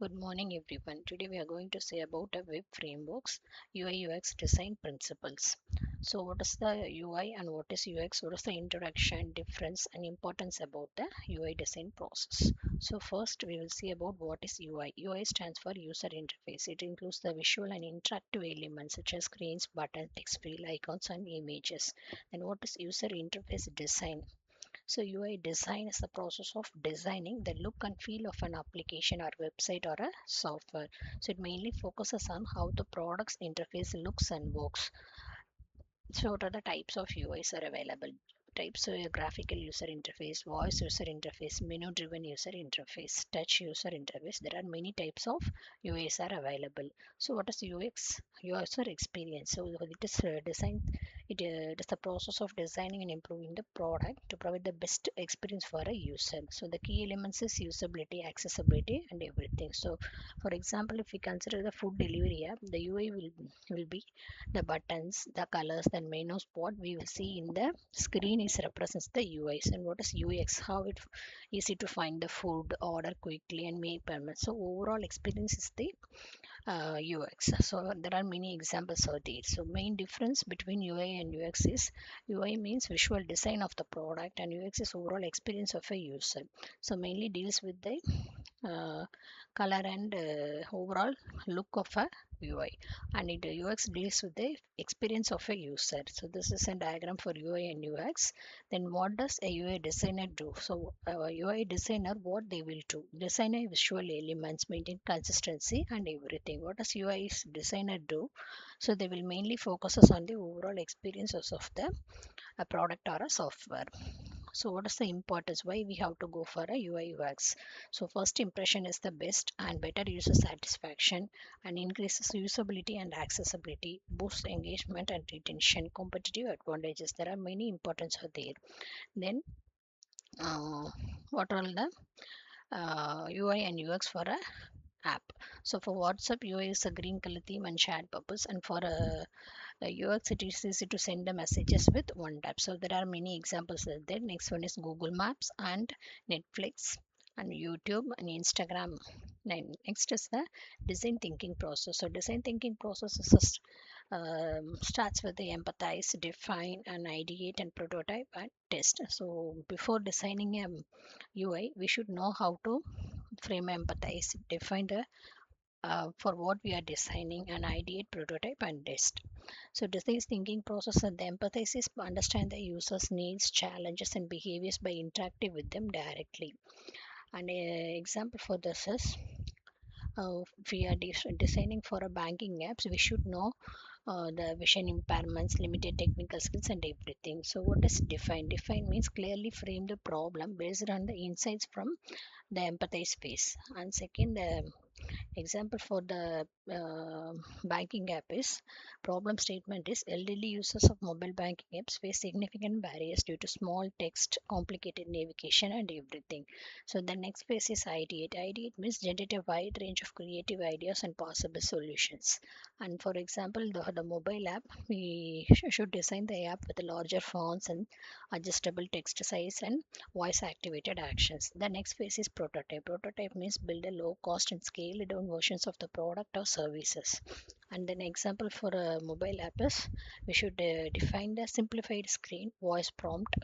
Good morning, everyone. Today we are going to say about a web frameworks, UI UX design principles. So, what is the UI and what is UX? What is the interaction, difference, and importance about the UI design process? So, first we will see about what is UI. UI stands for user interface. It includes the visual and interactive elements such as screens, buttons, text field, icons, and images. Then, what is user interface design? So UI design is the process of designing the look and feel of an application or website or a software. So it mainly focuses on how the product's interface looks and works. So what are the types of UIs are available? Types graphical user interface, voice user interface, menu driven user interface, touch user interface. There are many types of UIs are available. So what is UX? User experience. So it is design. It is the process of designing and improving the product to provide the best experience for a user. So the key elements is usability, accessibility, and everything. So for example, if we consider the food delivery app, the UI will be the buttons, the colors, the menus. What we will see in the screen is represents the UIs. And what is UX? How it easy to find the food, order quickly, and make payments. So overall experience is the UX. So there are many examples of these. So main difference between UI and UX is UI means visual design of the product, and UX is overall experience of a user. So mainly deals with the uh, color and overall look of a UI, and it UX deals with the experience of a user. So this is a diagram for UI and UX. Then what does a UI designer do? So UI designer, what they will do, design a visual elements, maintain consistency and everything. What does UI designer do? So they will mainly focuses on the overall experiences of the a product or a software. So what is the importance? Why we have to go for a UI UX? So first impression is the best and better user satisfaction and increases usability and accessibility, boosts engagement and retention, competitive advantages. There are many importance are there. Then uh, what are the UI and UX for a app? So for WhatsApp, UI is a green color theme and shared purpose, and for UX it is easy to send the messages with one tap. So there are many examples there. Next one is Google Maps and Netflix and YouTube and Instagram. Next is the design thinking process. So design thinking process is starts with the empathize, define, and ideate and prototype and test. So before designing a UI, we should know how to frame empathize, define the for what we are designing, and ideate, prototype, and test. So design thinking process and the empathize is to understand the user's needs, challenges, and behaviors by interacting with them directly. And an example for this is if we are designing for a banking apps, we should know the vision impairments, limited technical skills, and everything. So what is define? Define means clearly frame the problem based on the insights from the empathize phase. And second, example for the banking app is problem statement is elderly users of mobile banking apps face significant barriers due to small text, complicated navigation, and everything. So the next phase is ideate. Ideate means generate a wide range of creative ideas and possible solutions. And for example, the mobile app, we should design the app with larger fonts and adjustable text size and voice activated actions. The next phase is prototype. Prototype means build a low cost and scale down versions of the product or services. And then example for a mobile app is we should define the simplified screen, voice prompt,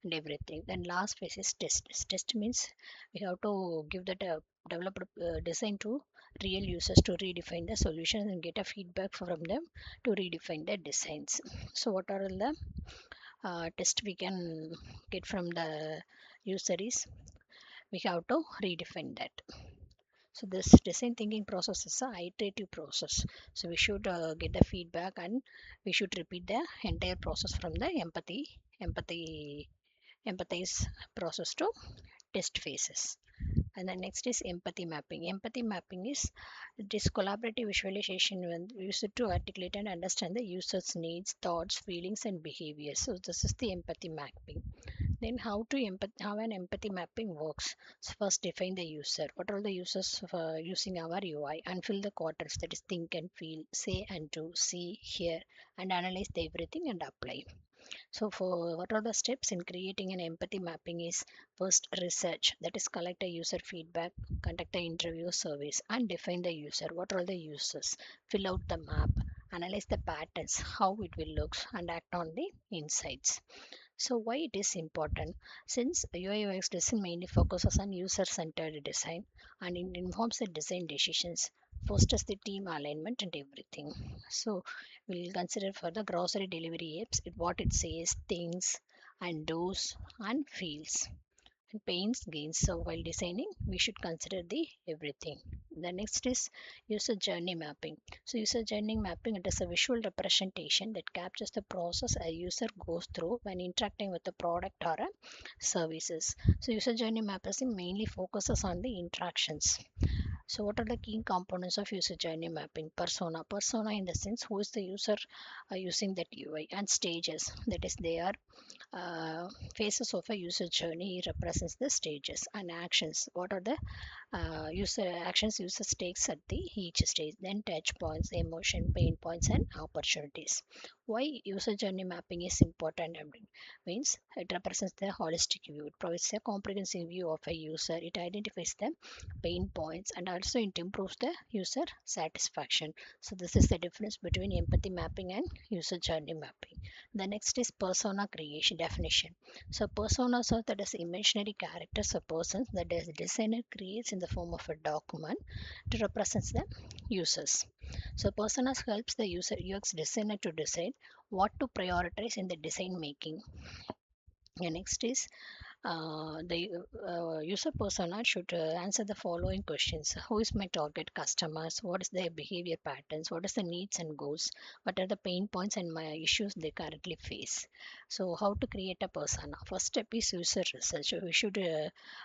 and everything. Then last phase is test. Test means we have to give that developed design to real users to redefine the solution and get a feedback from them to redefine their designs. So what are all the test we can get from the user is we have to redefine that. So this design thinking process is a iterative process. So we should get the feedback and we should repeat the entire process from the empathy empathize process to test phases. And the next is empathy mapping. Empathy mapping is this collaborative visualization when used to articulate and understand the user's needs, thoughts, feelings, and behaviors. So this is the empathy mapping. Then how an empathy mapping works. So first define the user. What are the users using our UI? And fill the quarters, that is think and feel, say and do, see, hear, and analyze the everything and apply. So for what are the steps in creating an empathy mapping is first research, that is collect a user feedback, conduct an interview surveys and define the user. What are the users? Fill out the map, analyze the patterns, how it will look and act on the insights. So why it is important? Since UI UX design mainly focuses on user-centered design and it informs the design decisions, fosters the team alignment and everything. So we'll consider for the grocery delivery apps what it says, things and does and feels and pains gains. So while designing we should consider the everything. The next is user journey mapping. So user journey mapping, it is a visual representation that captures the process a user goes through when interacting with the product or a services. So user journey mapping mainly focuses on the interactions. So what are the key components of user journey mapping? Persona. Persona in the sense who is the user using that UI, and stages, that is they are uh, phases of a user journey represents the stages, and actions, what are the user actions users takes at the each stage. Then touch points, emotion, pain points and opportunities. Why user journey mapping is important? Means it represents the holistic view, it provides a comprehensive view of a user, it identifies the pain points and also it improves the user satisfaction. So this is the difference between empathy mapping and user journey mapping. The next is persona creation definition. So personas are that is imaginary characters or persons that the designer creates in the form of a document to represent the users. So personas helps the user UX designer to decide what to prioritize in the design making. The next is the user persona should answer the following questions: who is my target customers, what is their behavior patterns, what is the needs and goals, what are the pain points and my issues they currently face. So how to create a persona? First step is user research, we should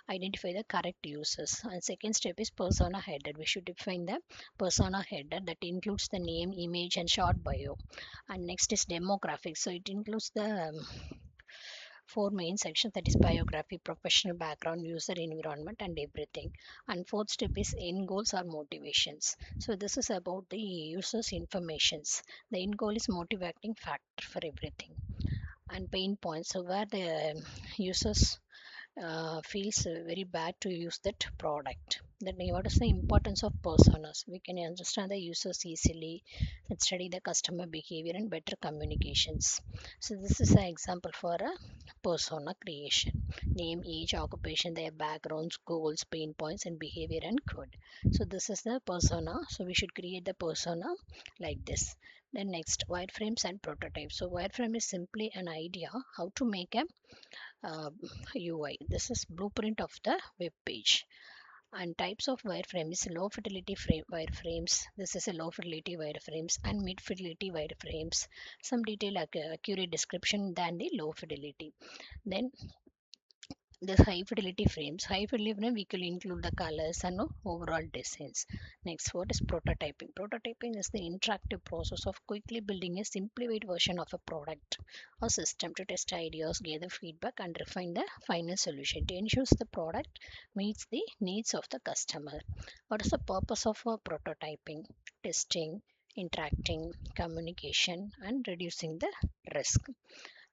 identify the correct users, and second step is persona header, we should define the persona header that includes the name, image and short bio. And next is demographics, so it includes the four main sections, that is biography, professional background, user environment and everything. And fourth step is end goals or motivations, so this is about the users informations. The end goal is motivating factor for everything. And pain points, so where the users feels very bad to use that product. Then what is the importance of personas? We can understand the users easily and study the customer behavior and better communications. So this is an example for a persona creation: name, age, occupation, their backgrounds, goals, pain points and behavior and code. So this is the persona, so we should create the persona like this. Then next, wireframes and prototypes. So wireframe is simply an idea how to make a uh, UI. This is blueprint of the web page. And types of wireframe is low fidelity wireframes. This is a low fidelity wireframes and mid fidelity wireframes. Some detail accurate description than the low fidelity. Then this high fidelity frames. High fidelity frame we can include the colors and overall designs. Next, what is prototyping? Prototyping is the interactive process of quickly building a simplified version of a product or system to test ideas, gather feedback, and refine the final solution to ensure the product meets the needs of the customer. What is the purpose of prototyping? Testing, interacting, communication, and reducing the risk.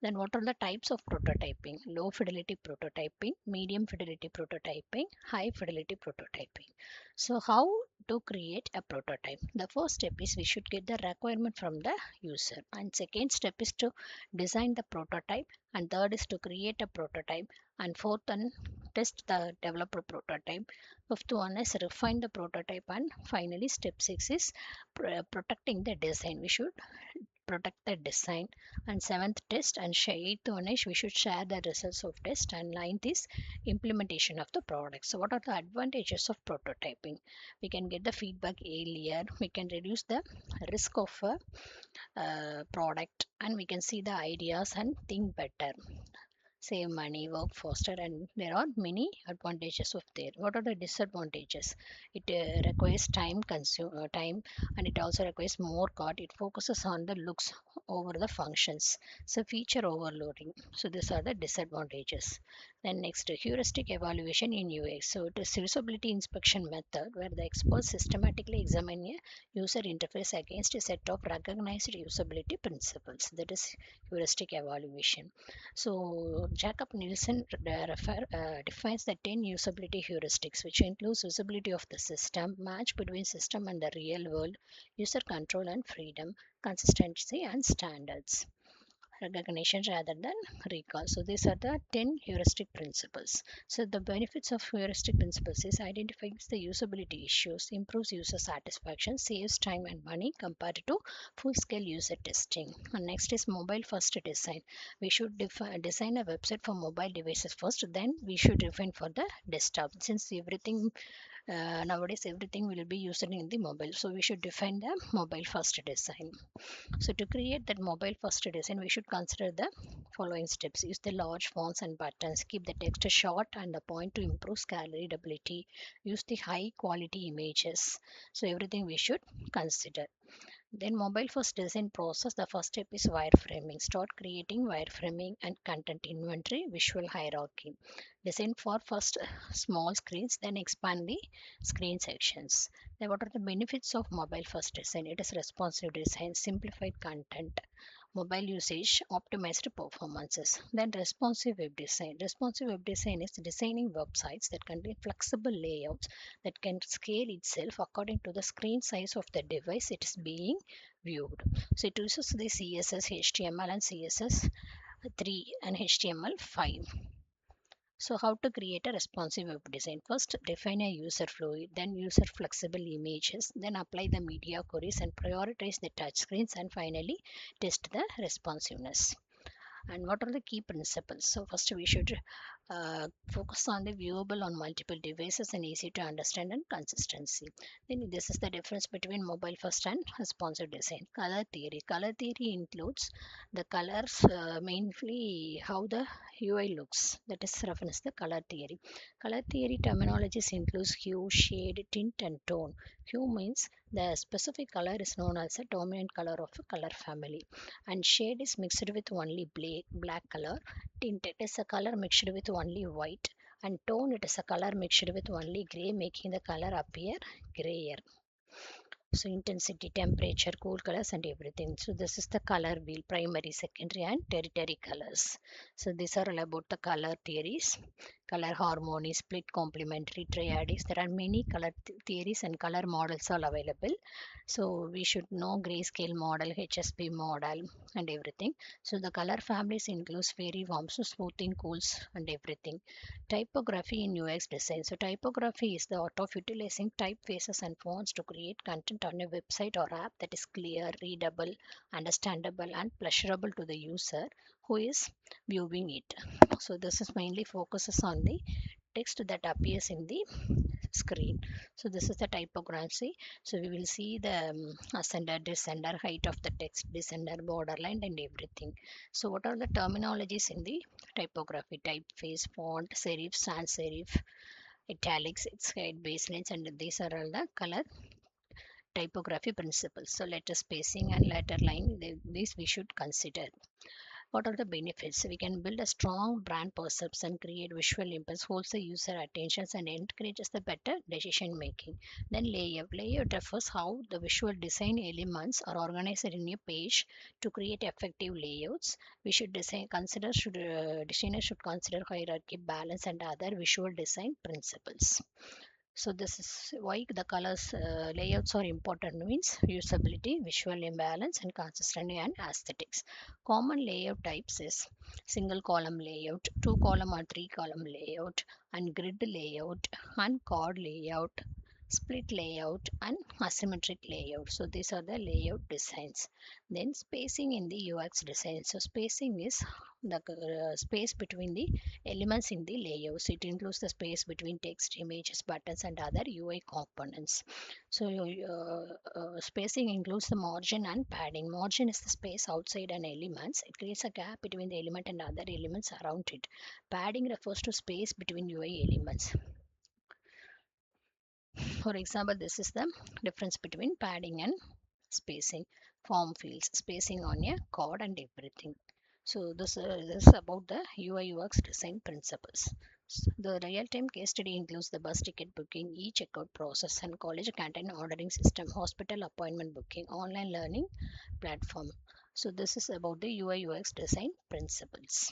Then what are the types of prototyping? Low fidelity prototyping, medium fidelity prototyping, high fidelity prototyping. So how to create a prototype? The first step is we should get the requirement from the user, and second step is to design the prototype, and third is to create a prototype, and fourth and test the developer prototype. Fifth one is refine the prototype, and finally step 6 is protecting the design. We should protect the design. And seventh, test, and eighth one is we should share the results of test, and ninth is implementation of the product. So what are the advantages of prototyping? We can get the feedback earlier, we can reduce the risk of a product, and we can see the ideas and think better, save money, work faster, and there are many advantages of there. What are the disadvantages? It requires time, and it also requires more code. It focuses on the looks over the functions, so feature overloading. So these are the disadvantages. Then next, heuristic evaluation in UX. So it is usability inspection method where the experts systematically examine a user interface against a set of recognized usability principles. That is heuristic evaluation. So Jacob Nielsen defines the 10 usability heuristics, which includes usability of the system, match between system and the real world, user control and freedom, consistency and standards, recognition rather than recall. So these are the 10 heuristic principles. So the benefits of heuristic principles is identifies the usability issues, improves user satisfaction, saves time and money compared to full-scale user testing. And next is mobile first design. We should design a website for mobile devices first, then we should define for the desktop. Since everything nowadays everything will be used in the mobile, so we should define the mobile first design. So to create that mobile first design, we should consider the following steps. Use the large fonts and buttons. Keep the text short and the point to improve scale readability. Use the high quality images. So everything we should consider. Then mobile first design process, the first step is wireframing. Start creating wireframing and content inventory, visual hierarchy. Design for first small screens, then expand the screen sections. Then what are the benefits of mobile first design? It is responsive design, simplified content, mobile usage, optimized performances. Then responsive web design. Responsive web design is designing websites that contain flexible layouts that can scale itself according to the screen size of the device it is being viewed. So it uses the CSS, HTML and CSS3 and HTML5. So how to create a responsive web design? First, define a user flow, then user flexible images, then apply the media queries and prioritize the touchscreens, and finally test the responsiveness. And what are the key principles? So first we should focus on the viewable on multiple devices and easy to understand and consistency. Then this is the difference between mobile first and responsive design. Color theory. Color theory includes the colors, mainly how the UI looks. That is reference the color theory. Color theory terminologies includes hue, shade, tint and tone. Hue means the specific color is known as a dominant color of a color family, and shade is mixed with only black color. Tint, it is a color mixed with only white, and tone, it is a color mixed with only gray, making the color appear grayer. So intensity, temperature, cool colors and everything. So this is the color wheel, primary, secondary and tertiary colors. So these are all about the color theories. Color harmony, split complementary, triadics. There are many color theories and color models all available. So we should know grayscale model, HSP model and everything. So the color families includes fairy warms, so smoothing, cools and everything. Typography in UX design. So typography is the art of utilizing typefaces and fonts to create content on a website or app that is clear, readable, understandable, and pleasurable to the user who is viewing it. So this is mainly focuses on the text that appears in the screen. So this is the typography. So we will see the ascender, descender, height of the text, descender, borderline and everything. So what are the terminologies in the typography? Typeface, font, serif, sans serif, italics, its height, baselines, and these are all the color typography principles. So letter spacing and letter line, these we should consider. What are the benefits? We can build a strong brand perception, create visual impulse, holds the user attention, and encourages the better decision making. Then layout. Layout refers how the visual design elements are organized in a page to create effective layouts. We should designers should consider hierarchy, balance, and other visual design principles. So this is why the colors layouts are important, means usability, visual imbalance and consistency and aesthetics. Common layout types is single column layout, two column or three column layout, and grid layout, and chord layout, split layout and asymmetric layout. So these are the layout designs. Then spacing in the UX design. So spacing is the space between the elements in the layout. So it includes the space between text, images, buttons and other UI components. So spacing includes the margin and padding. Margin is the space outside an element. It creates a gap between the element and other elements around it. Padding refers to space between UI elements. For example, this is the difference between padding and spacing. Form fields, spacing on a chord and everything. So this is about the UI UX design principles. The real-time case study includes the bus ticket booking, e-checkout process, and college canteen ordering system, hospital appointment booking, online learning platform. So this is about the UI UX design principles.